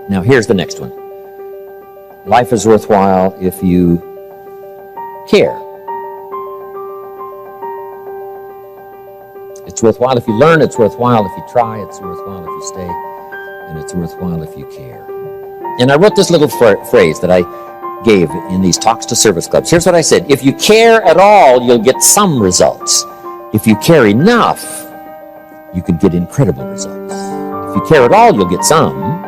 Now here's the next one. Life is worthwhile if you care. It's worthwhile if you learn, it's worthwhile if you try, it's worthwhile if you stay, and it's worthwhile if you care. And I wrote this little phrase that I gave in these talks to service clubs. Here's what I said. If you care at all, you'll get some results. If you care enough, you could get incredible results. If you care at all, you'll get some.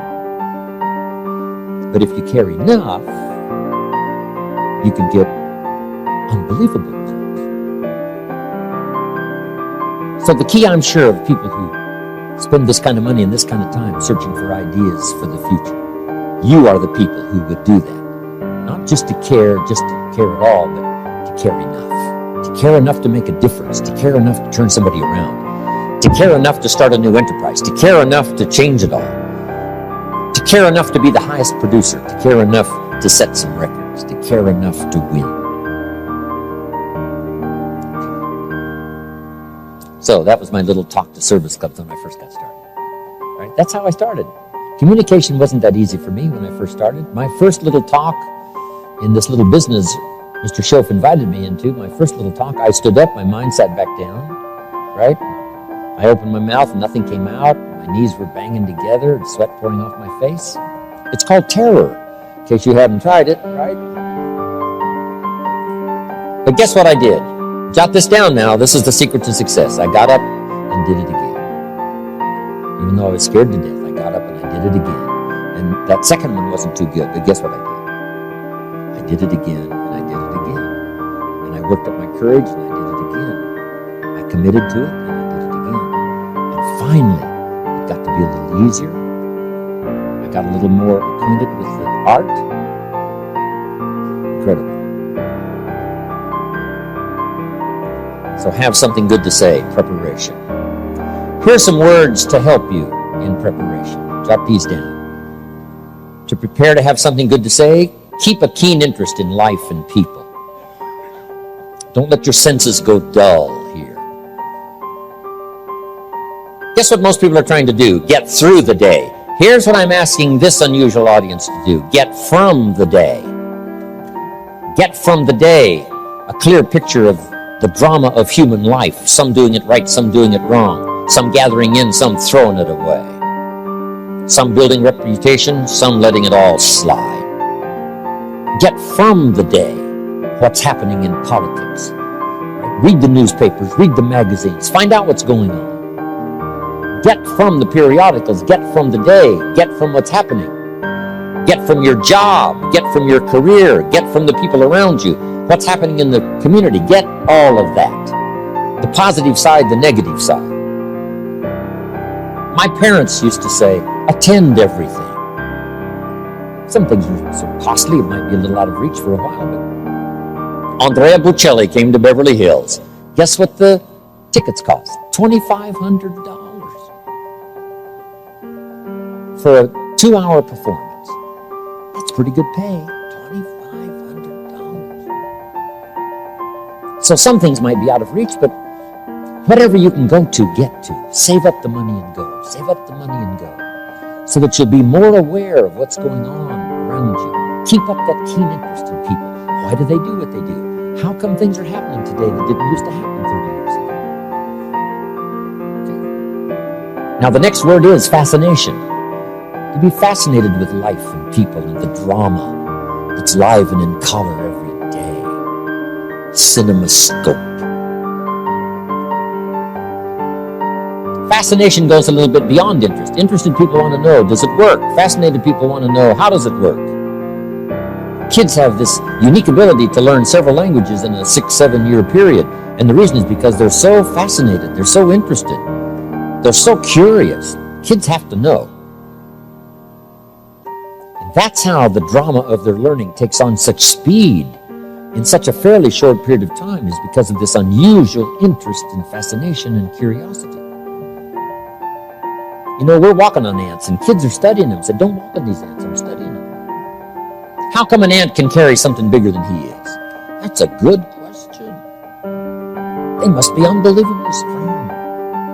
But if you care enough, you can get unbelievable results. So the key, I'm sure, of people who spend this kind of money and this kind of time searching for ideas for the future, you are the people who would do that. Not just to care at all, but to care enough. To care enough to make a difference, to care enough to turn somebody around, to care enough to start a new enterprise, to care enough to change it all, to care enough to be the highest producer, to care enough to set some records, to care enough to win. So that was my little talk to service clubs when I first got started. Right? That's how I started. Communication wasn't that easy for me when I first started. My first little talk in this little business Mr. Schoaf invited me into, my first little talk, I stood up, my mind sat back down, right? I opened my mouth and nothing came out. My knees were banging together, sweat pouring off my face. It's called terror, in case you haven't tried it, right? But guess what I did? Jot this down now. This is the secret to success. I got up and did it again. Even though I was scared to death, I got up and I did it again. And that second one wasn't too good, but guess what I did? I did it again, and I did it again. And I worked up my courage, and I did it again. I committed to it, and I did it again. And finally, it got to be a little easier. I got a little more acquainted with the art. Incredible. So have something good to say, preparation. Here's some words to help you in preparation. Jot these down. To prepare to have something good to say, keep a keen interest in life and people. Don't let your senses go dull here. Guess what most people are trying to do? Get through the day. Here's what I'm asking this unusual audience to do. Get from the day. Get from the day a clear picture of the drama of human life. Some doing it right, some doing it wrong. Some gathering in, some throwing it away. Some building reputation, some letting it all slide. Get from the day what's happening in politics. Right? Read the newspapers, read the magazines, find out what's going on. Get from the periodicals, get from the day, get from what's happening. Get from your job, get from your career, get from the people around you, what's happening in the community. Get all of that. The positive side, the negative side. My parents used to say, attend everything. Some things are so costly, it might be a little out of reach for a while, but Andrea Bocelli came to Beverly Hills. Guess what the tickets cost? $2,500 for a 2-hour performance. That's pretty good pay, $2,500. So some things might be out of reach, but whatever you can go to, get to. Save up the money and go. Save up the money and go. So that you'll be more aware of what's going on around you. Keep up that keen interest in people. Why do they do what they do? How come things are happening today that didn't used to happen 30 years ago? Okay. Now the next word is fascination. To be fascinated with life and people and the drama that's live and in color every day. CinemaScope. Fascination goes a little bit beyond interest. Interested people want to know, does it work? Fascinated people want to know, how does it work? Kids have this unique ability to learn several languages in a 6-7 year period. And the reason is because they're so fascinated, they're so interested, they're so curious. Kids have to know. And that's how the drama of their learning takes on such speed in such a fairly short period of time, is because of this unusual interest and fascination and curiosity. You know, we're walking on ants, and kids are studying them. Said, don't walk on these ants, I'm studying them. How come an ant can carry something bigger than he is? That's a good question. They must be unbelievably strong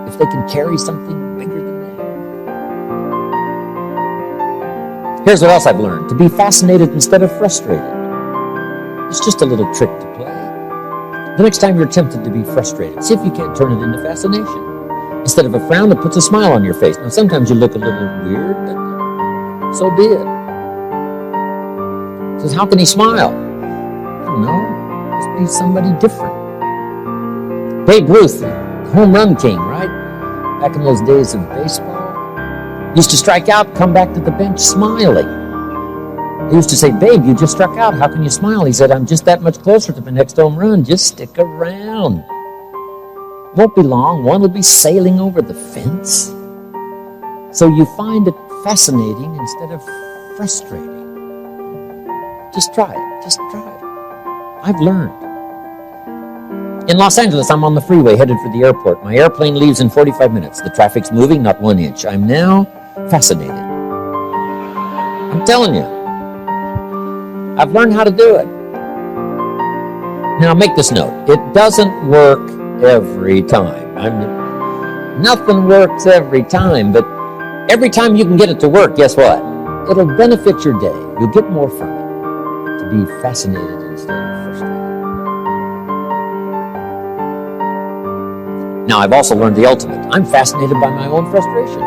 if they can carry something bigger than Here's what else I've learned. To be fascinated instead of frustrated. It's just a little trick to play. The next time you're tempted to be frustrated, see if you can't turn it into fascination. Instead of a frown, it puts a smile on your face. Now, sometimes you look a little weird, but so be it. Says, how can he smile? I don't know. Must be somebody different. Babe Ruth, the home run king, right? Back in those days of baseball. Used to strike out, come back to the bench smiling. They used to say, babe, you just struck out. How can you smile? He said, I'm just that much closer to the next home run. Just stick around. Won't be long. One will be sailing over the fence. So you find it fascinating instead of frustrating. Just try it. Just try it. I've learned. In Los Angeles, I'm on the freeway headed for the airport. My airplane leaves in 45 minutes. The traffic's moving, not 1 inch. I'm now fascinated. I'm telling you. I've learned how to do it. Now, make this note. It doesn't work every time. Nothing works every time, but every time you can get it to work, guess what? It'll benefit your day. You'll get more from it. To be fascinated instead of frustrated. Now, I've also learned the ultimate. I'm fascinated by my own frustration.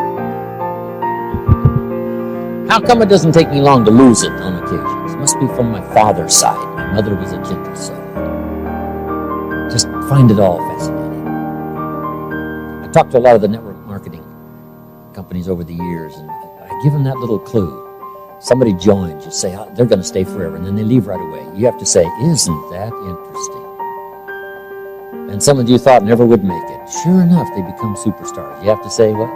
How come it doesn't take me long to lose it on occasions? It must be from my father's side. My mother was a gentle soul. Just find it all fascinating. I talked to a lot of the network marketing companies over the years, and I give them that little clue. Somebody joins, you say, oh, they're going to stay forever, and then they leave right away. You have to say, isn't that interesting? And some of you thought never would make it. Sure enough, they become superstars. You have to say, what?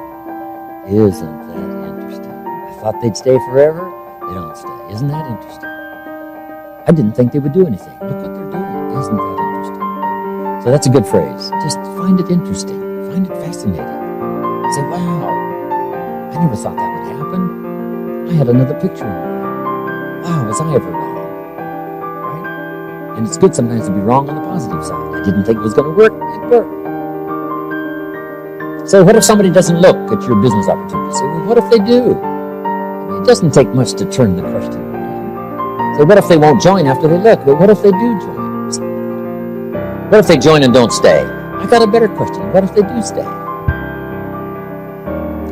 Isn't that interesting? I thought they'd stay forever. They don't stay. Isn't that interesting? I didn't think they would do anything. Look what they're doing. Isn't that interesting? So that's a good phrase. Just find it interesting. Find it fascinating. Say, wow, I never thought that would happen. I had another picture in mind. Wow, was I ever wrong? Right? And it's good sometimes to be wrong on the positive side. I didn't think it was going to work. It worked. So what if somebody doesn't look at your business opportunity? Say, well, what if they do? It doesn't take much to turn the question around. So what if they won't join after they look? Well, what if they do join? What if they join and don't stay? I got a better question. What if they do stay?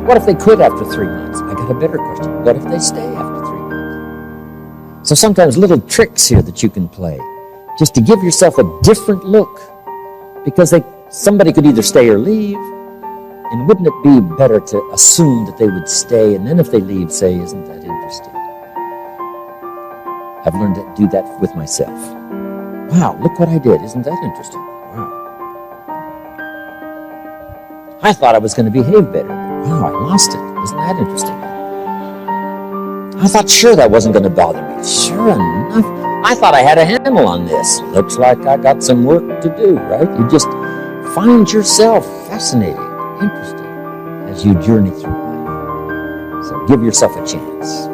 What if they quit after 3 months? I got a better question. What if they stay after 3 months? So sometimes little tricks here that you can play just to give yourself a different look, because somebody could either stay or leave. And wouldn't it be better to assume that they would stay, and then if they leave, say, isn't that interesting? I've learned to do that with myself. Wow, look what I did. Isn't that interesting? Wow. I thought I was going to behave better. Wow, I lost it. Isn't that interesting? I thought sure that wasn't going to bother me. Sure enough, I thought I had a handle on this. Looks like I got some work to do, right? You just find yourself fascinating, interesting as you journey through life. So give yourself a chance.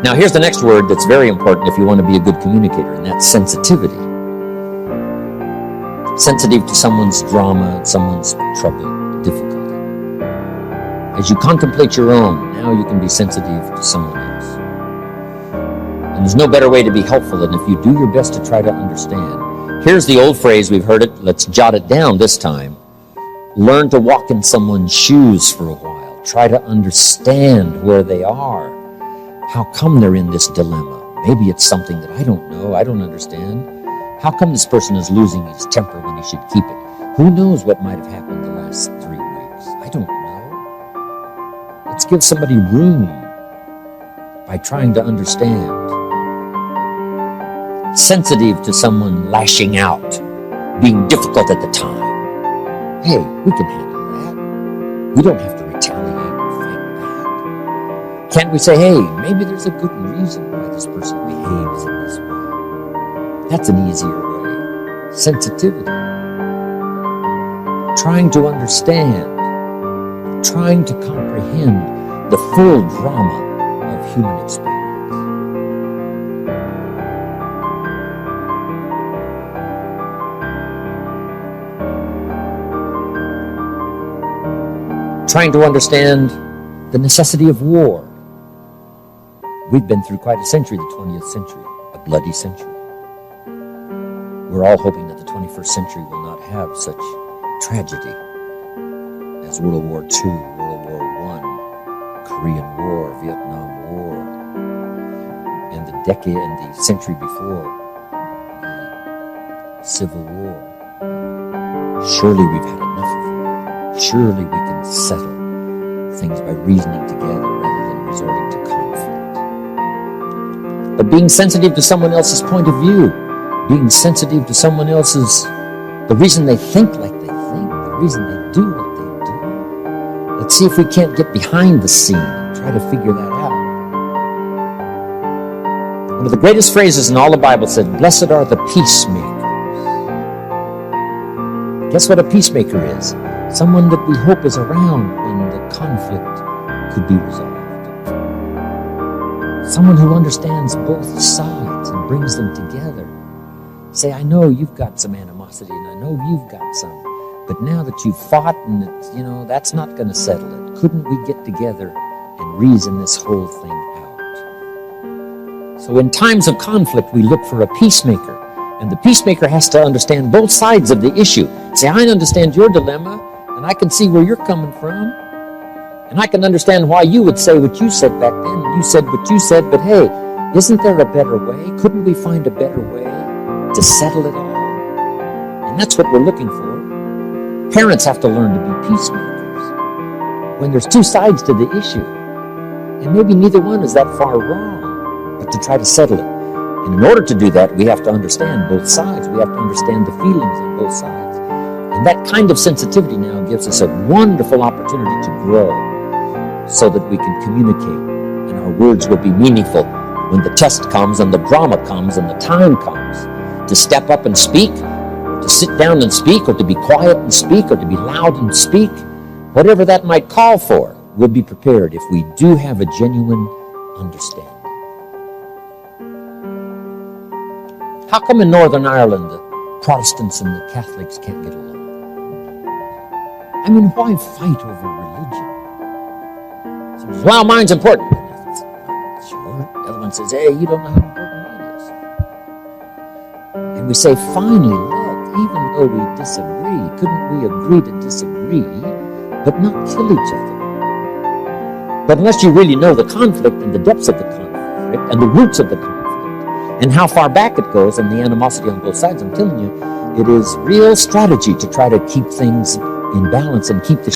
Now here's the next word that's very important if you want to be a good communicator, and that's sensitivity. Sensitive to someone's drama, someone's trouble, difficulty. As you contemplate your own, now you can be sensitive to someone else. And there's no better way to be helpful than if you do your best to try to understand. Here's the old phrase, we've heard it, let's jot it down this time. Learn to walk in someone's shoes for a while. Try to understand where they are. How come they're in this dilemma? Maybe it's something that I don't know, I don't understand. How come this person is losing his temper when he should keep it? Who knows what might have happened the last 3 weeks? I don't know. Let's give somebody room by trying to understand. Sensitive to someone lashing out, being difficult at the time. Hey, we can handle that. We don't have to retaliate or fight back. Can't we say, hey, maybe there's a good reason why this person behaves in this way? That's an easier way. Sensitivity. Trying to understand, trying to comprehend the full drama of human experience. Trying to understand the necessity of war. We've been through quite a century, the 20th century, a bloody century. We're all hoping that the 21st century will not have such tragedy as World War II, World War I, Korean War, Vietnam War, and the decade and the century before, the Civil War. Surely we've had enough of war. Surely we can settle things by reasoning together rather than resorting to conflict. But being sensitive to someone else's point of view, being sensitive to someone else's, the reason they think like they think, the reason they do what they do. Let's see if we can't get behind the scene and try to figure that out. One of the greatest phrases in all the Bible said, "Blessed are the peacemakers." Guess what a peacemaker is? Someone that we hope is around when the conflict could be resolved. Someone who understands both sides and brings them together. Say, I know you've got some animosity and I know you've got some, but now that you've fought and that's not going to settle it. Couldn't we get together and reason this whole thing out? So in times of conflict, we look for a peacemaker. And the peacemaker has to understand both sides of the issue. Say, I understand your dilemma, and I can see where you're coming from. And I can understand why you would say what you said back then. You said what you said, but hey, isn't there a better way? Couldn't we find a better way to settle it all? And that's what we're looking for. Parents have to learn to be peacemakers. When there's two sides to the issue, and maybe neither one is that far wrong, but to try to settle it. And in order to do that, we have to understand both sides. We have to understand the feelings on both sides. And that kind of sensitivity now gives us a wonderful opportunity to grow so that we can communicate and our words will be meaningful when the test comes and the drama comes and the time comes to step up and speak, or to sit down and speak, or to be quiet and speak, or to be loud and speak. Whatever that might call for, we'll be prepared if we do have a genuine understanding. How come in Northern Ireland the Protestants and the Catholics can't get along? I mean, why fight over religion? Someone says, well, mine's important. Sure. The other one says, hey, you don't know how important mine is. And we say, finally, look, even though we disagree, couldn't we agree to disagree, but not kill each other? But unless you really know the conflict and the depths of the conflict and the roots of the conflict, and how far back it goes and the animosity on both sides, I'm telling you, it is real strategy to try to keep things in balance and keep the